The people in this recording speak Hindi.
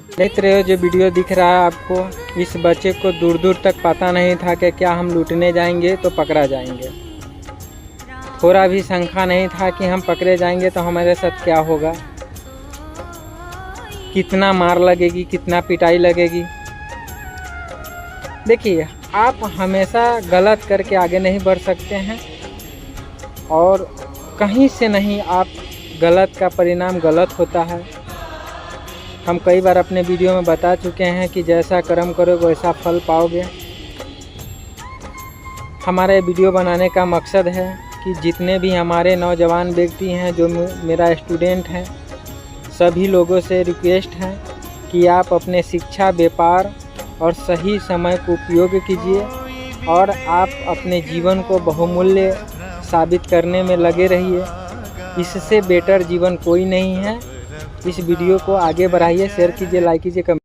देख रहे हो जो वीडियो दिख रहा है आपको, इस बच्चे को दूर दूर तक पता नहीं था कि क्या हम लूटने जाएंगे तो पकड़ा जाएंगे। थोड़ा भी शंका नहीं था कि हम पकड़े जाएंगे तो हमारे साथ क्या होगा, कितना मार लगेगी, कितना पिटाई लगेगी। देखिए, आप हमेशा गलत करके आगे नहीं बढ़ सकते हैं और कहीं से नहीं आप गलत का परिणाम गलत होता है। हम कई बार अपने वीडियो में बता चुके हैं कि जैसा कर्म करोगे वैसा फल पाओगे। हमारे वीडियो बनाने का मकसद है कि जितने भी हमारे नौजवान व्यक्ति हैं जो मेरा स्टूडेंट हैं, सभी लोगों से रिक्वेस्ट है कि आप अपने शिक्षा, व्यापार और सही समय को उपयोग कीजिए और आप अपने जीवन को बहुमूल्य साबित करने में लगे रहिए। इससे बेटर जीवन कोई नहीं है। इस वीडियो को आगे बढ़ाइए, शेयर कीजिए, लाइक कीजिए, कमेंट